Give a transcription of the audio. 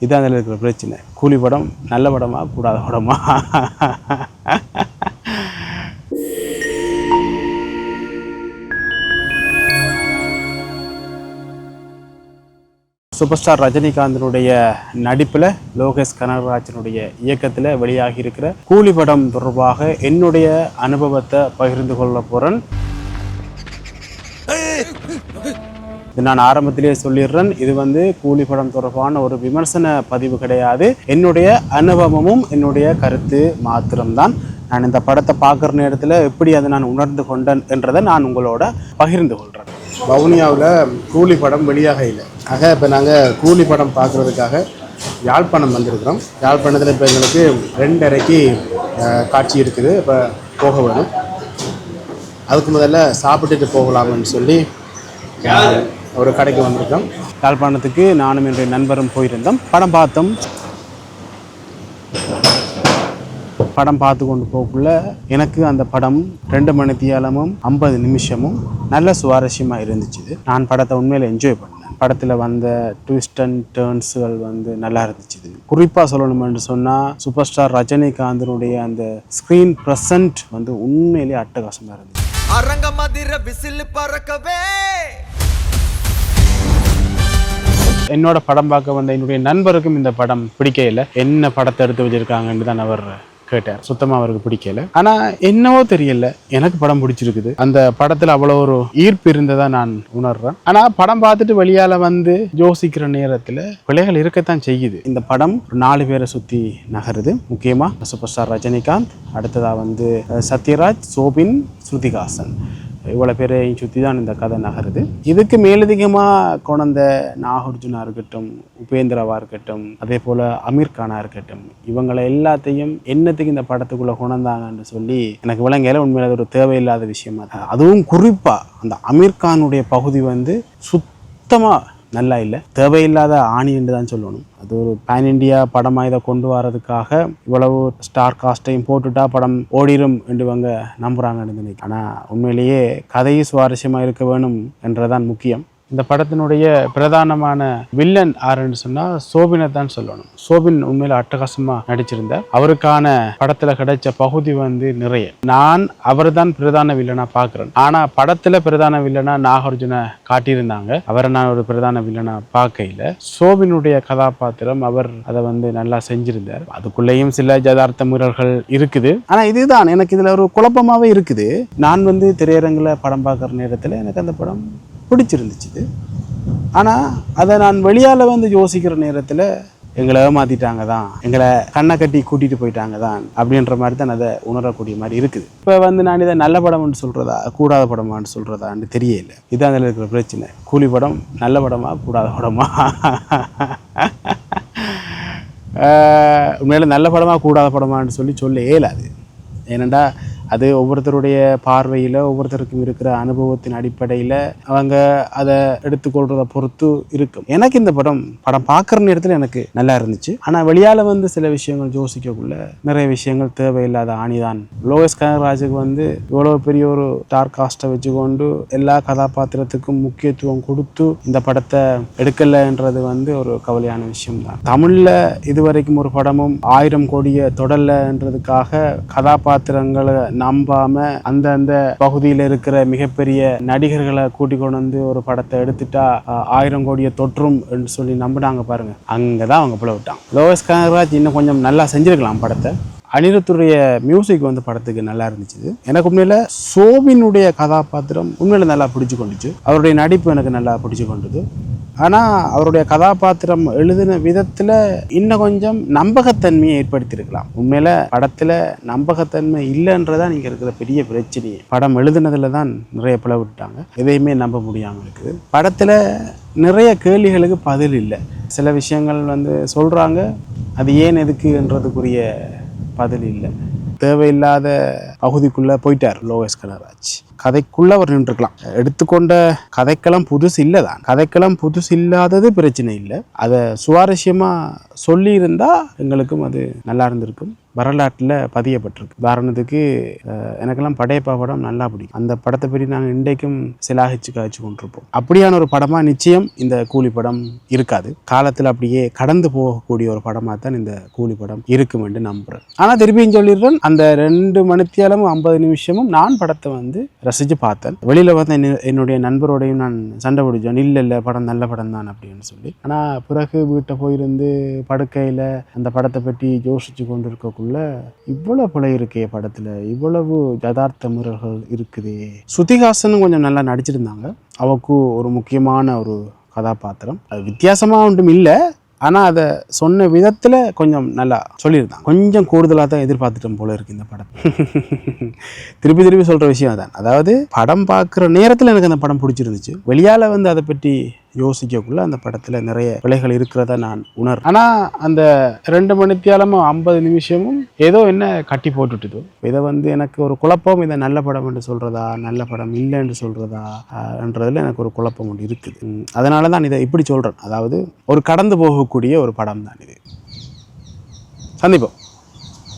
இதான் அதில் இருக்கிற பிரச்சனை. கூலி படம் நல்ல படமா கூடாத படமா? சூப்பர் ஸ்டார் ரஜினிகாந்தினுடைய நடிப்பில் லோகேஷ் கனகராஜனுடைய இயக்கத்தில் வெளியாகி இருக்கிற கூலி படம் தொடர்பாக என்னுடைய அனுபவத்தை பகிர்ந்து கொள்ள போகிறேன். நான் ஆரம்பத்திலேயே சொல்லிடுறேன், இது கூலி படம் தொடர்பான ஒரு விமர்சன பதிவு கிடையாது. என்னுடைய அனுபவமும் என்னுடைய கருத்து மாத்திரம்தான். நான் இந்த படத்தை பார்க்குற நேரத்தில் எப்படி அதை நான் உணர்ந்து கொண்டேன் என்றதை நான் உங்களோட பகிர்ந்து கொள்கிறேன். வவுனியாவில் கூலி படம் வெளியாக இல்லை. இப்போ நாங்கள் கூலி படம் பார்க்குறதுக்காக யாழ்ப்பாணம் வந்திருக்கிறோம். யாழ்ப்பாணத்தில் இப்போ எங்களுக்கு 2:30க்கு காட்சி இருக்குது. இப்போ போக வேணும். அதுக்கு முதல்ல சாப்பிட்டுட்டு போகலாம்னு சொல்லி ஒரு கடைக்கு வந்திருக்கோம். யாழ்ப்பாணத்துக்கு நானும் என்னுடைய நண்பரும் போயிருந்தோம். படம் பார்த்தோம். படம் பார்த்து கொண்டு போகக்குள்ள எனக்கு அந்த படம் 2 மணித்தியாலமும் 50 நிமிஷமும் நல்ல சுவாரஸ்யமாக இருந்துச்சு. நான் படத்தை உண்மையில் என்ஜாய் பண்ணேன். படத்தில் வந்த ட்விஸ்ட் அண்ட் டேர்ன்ஸுகள் நல்லா இருந்துச்சு. குறிப்பாக சொல்லணும்னு சொன்னால் சூப்பர் ஸ்டார் ரஜினிகாந்தனுடைய அந்த ஸ்க்ரீன் ப்ரெசன்ட் உண்மையிலேயே அட்டகாசமாக இருந்துச்சு. என்னோட படம் பார்க்க வந்த என்னுடைய நண்பருக்கும் இந்த படம் பிடிக்கல. என்ன படத்தை எடுத்து வச்சிருக்காங்கன்னு தான் அவர் கேட்டார். சுத்தமாக அவருக்கு பிடிக்கல. ஆனால் என்னவோ தெரியல, எனக்கு படம் பிடிச்சிருக்குது. அந்த படத்தில் அவ்வளோ ஒரு ஈர்ப்பு இருந்ததா நான் உணர்றேன். ஆனால் படம் பார்த்துட்டு வெளியால் யோசிக்கிற நேரத்தில் பிள்ளைகள் இருக்கத்தான் செய்யுது. இந்த படம் 4 பேரை சுற்றி நகருது. முக்கியமாக சூப்பர் ஸ்டார் ரஜினிகாந்த், அடுத்ததாக சத்யராஜ், சோபின், ஸ்ருதிஹாசன், இவ்வளோ பேரையும் சுற்றி தான் இந்த கதை நகருது. இதுக்கு மேலதிகமாக கொண்ட நாகார்ஜுனா இருக்கட்டும், உபேந்திராவாக இருக்கட்டும், அதே போல் அமீர் கானாக இருக்கட்டும், இவங்களை எல்லாத்தையும் என்னத்துக்கு இந்த படத்துக்குள்ளே கொண்டாந்தாங்கன்னு சொல்லி எனக்கு விளங்கல. உண்மையில அது ஒரு தேவையில்லாத விஷயமா. அதுவும் குறிப்பாக அந்த அமீர் கானுடைய பகுதி சுத்தமாக நல்லா இல்லை. தேவையில்லாத ஆணி என்று தான் சொல்லணும். அது ஒரு பேன் இண்டியா படமாக இதை கொண்டு வரதுக்காக இவ்வளவு ஸ்டார் காஸ்ட்டையும் போட்டுட்டா படம் ஓடிடும் என்று இவங்க நம்புகிறாங்கன்னு நினைக்கிறேன். ஆனால் உண்மையிலேயே கதையும் சுவாரஸ்யமாக இருக்க வேணும் என்றதான் முக்கியம். இந்த படத்தினுடைய பிரதானமான வில்லன் யாருன்னு சொன்னால் சோபினை தான் சொல்லணும். சோபின் உண்மையில் அட்டகாசமாக நடிச்சிருந்தார். அவருக்கான படத்தில் கிடைச்ச பகுதி நிறைய. நான் அவர் தான் பிரதான வில்லனாக பார்க்குறேன். ஆனால் படத்தில் பிரதான வில்லனா நாகார்ஜுனை காட்டியிருந்தாங்க. அவரை நான் ஒரு பிரதான வில்லனா பார்க்கல. சோபினுடைய கதாபாத்திரம் அவர் அதை நல்லா செஞ்சிருந்தார். அதுக்குள்ளேயும் சில யதார்த்த முறைகள் இருக்குது. ஆனால் இதுதான் எனக்கு இதில் ஒரு குழப்பமாகவே இருக்குது. நான் திரையரங்கில் படம் பார்க்குற நேரத்தில் எனக்கு அந்த படம் பிடிச்சிருந்துச்சு. ஆனால் அதை நான் வெளியால் யோசிக்கிற நேரத்தில் எங்களை ஏமாத்திட்டாங்க தான், எங்களை கண்ணை கட்டி கூட்டிகிட்டு போயிட்டாங்க தான் அப்படின்ற மாதிரி தான் அதை உணரக்கூடிய மாதிரி இருக்குது. இப்போ நான் இதை நல்ல படம்னு சொல்கிறதா கூடாத படமான்னு சொல்கிறதான்னு தெரியல. இதுதான் அதில் இருக்கிற பிரச்சனை. கூலி படம் நல்ல படமா கூடாத படமா? உண்மையில நல்ல படமா கூடாத படமான்னு சொல்ல இயலாது. ஏனெண்டா அது ஒவ்வொருத்தருடைய பார்வையில் ஒவ்வொருத்தருக்கும் இருக்கிற அனுபவத்தின் அடிப்படையில் அவங்க அதை எடுத்துக்கொள்றதை பொறுத்து இருக்கும். எனக்கு இந்த படம் பார்க்குற நேரத்தில் எனக்கு நல்லா இருந்துச்சு. ஆனால் வெளியால் சில விஷயங்கள் யோசிக்கக்குள்ள நிறைய விஷயங்கள் தேவையில்லாத ஆணிதான். லோகேஷ் கனகராஜுக்கு இவ்வளோ பெரிய ஒரு ஸ்டார் காஸ்ட்டை வச்சுக்கொண்டு எல்லா கதாபாத்திரத்துக்கும் முக்கியத்துவம் கொடுத்து இந்த படத்தை எடுக்கலைன்றது ஒரு கவலையான விஷயம்தான். தமிழில் இதுவரைக்கும் ஒரு படமும் 1000 கோடியை தொடரலைன்றதுக்காக கதாபாத்திரங்களை நம்பாம அந்த பகுதியில் இருக்கிற மிகப்பெரிய நடிகர்களை கூட்டி கொண்டு ஒரு படத்தை எடுத்துட்டா 1000 கோடியை தொற்றும் என்று சொல்லி நம்பினாங்க பாருங்க. அங்கதான் அவங்க பிள்ளை விட்டாங்க. லோகேஷ் கனகராஜ் இன்னும் கொஞ்சம் நல்லா செஞ்சிருக்கலாம் படத்தை. அனிருத்துடைய மியூசிக் படத்துக்கு நல்லா இருந்துச்சு. எனக்கு உண்மையில சோபினுடைய கதாபாத்திரம் உண்மையில நல்லா பிடிச்சு கொண்டுச்சு. அவருடைய நடிப்பு எனக்கு நல்லா பிடிச்சு கொண்டது. ஆனால் அவருடைய கதாபாத்திரம் எழுதின விதத்தில் இன்னும் கொஞ்சம் நம்பகத்தன்மையை ஏற்படுத்தியிருக்கலாம். உண்மையில படத்தில் நம்பகத்தன்மை இல்லைன்றதான் நீங்கள் இருக்கிற பெரிய பிரச்சனையே. படம் எழுதுனதுல தான் நிறைய பிளவு விட்டாங்க. எதையுமே நம்ப முடியாமல் இருக்குது. படத்தில் நிறைய கேள்விகளுக்கு பதில் இல்லை. சில விஷயங்கள் சொல்கிறாங்க, அது ஏன் எதுக்குன்றதுக்குரிய பதில் இல்லை. தேவையில்லாத பகுதிக்குள்ளே போயிட்டார் லோகேஷ் கனகராஜ். கதைக்குள்ளே அவர் நின்றுருக்கலாம். எடுத்துக்கொண்ட கதைக்களம் புதுசு இல்லை தான். கதைக்களம் புதுசு இல்லாதது பிரச்சனை இல்லை. அதை சுவாரஸ்யமாக சொல்லியிருந்தா எங்களுக்கும் அது நல்லா இருந்திருக்கும், வரலாற்றில் பதியப்பட்டிருக்கு. உதாரணத்துக்கு எனக்கெல்லாம் படையப்பா படம் நல்லா பிடிக்கும். அந்த படத்தை பற்றி நாங்கள் இன்றைக்கும் சிலாகிச்சு காய்ச்சி கொண்டிருப்போம். அப்படியான ஒரு படமாக நிச்சயம் இந்த கூலி படம் இருக்காது. காலத்தில் அப்படியே கடந்து போகக்கூடிய ஒரு படமாக தான் இந்த கூலி படம் இருக்கும் என்று நம்புகிறேன். ஆனால் திருப்பியும் சொல்லிடுறேன், அந்த 2 மணித்தியாலமும் 50 நிமிஷமும் நான் படத்தை வந்து ரசித்து பார்த்தேன். வெளியில் வந்து என்னுடைய நண்பரோடையும் நான் சண்டை பிடிச்சேன், இல்லை படம் நல்ல படம் தான் அப்படின்னு சொல்லி. ஆனால் பிறகு வீட்டை போயிருந்து படுக்கையில் அந்த படத்தை பற்றி யோசித்து கொண்டு இருக்கக்குள்ள இவ்வளவு பிழை இருக்கே படத்துல, இவ்வளவு யதார்த்த முறைகள் இருக்குது. ஸ்ருதிஹாசனும் கொஞ்சம் நல்லா நடிச்சிருந்தாங்க. அவக்கு ஒரு முக்கியமான ஒரு கதாபாத்திரம், அது வித்தியாசமா ஒன்றும் இல்லை, ஆனால் அதை சொன்ன விதத்தில் கொஞ்சம் நல்லா சொல்லியிருந்தாங்க. கொஞ்சம் கூடுதலாக தான் எதிர்பார்த்துட்டோம் போல இருக்கு இந்த படம். திருப்பி சொல்கிற விஷயம் தான், அதாவது படம் பார்க்குற நேரத்தில் எனக்கு அந்த படம் பிடிச்சிருந்துச்சு. வெளியால் வந்து அதை பற்றி யோசிக்கக்குள்ள அந்த படத்தில் நிறைய பிழைகள் இருக்கிறத நான் ஆனால் அந்த 2 மணித்தியாலமும் 50 நிமிஷமும் ஏதோ என்ன கட்டி போட்டுட்டுதோ. இதை வந்து எனக்கு ஒரு குழப்பம், இதை நல்ல படம் என்று சொல்கிறதா நல்ல படம் இல்லை என்று சொல்கிறதா என்றதில் எனக்கு ஒரு குழப்பம் ஒன்று இருக்குது. அதனால தான் இதை இப்படி சொல்கிறேன். அதாவது ஒரு கடந்து போகக்கூடிய ஒரு படம் தான் இது. சந்திப்போம்.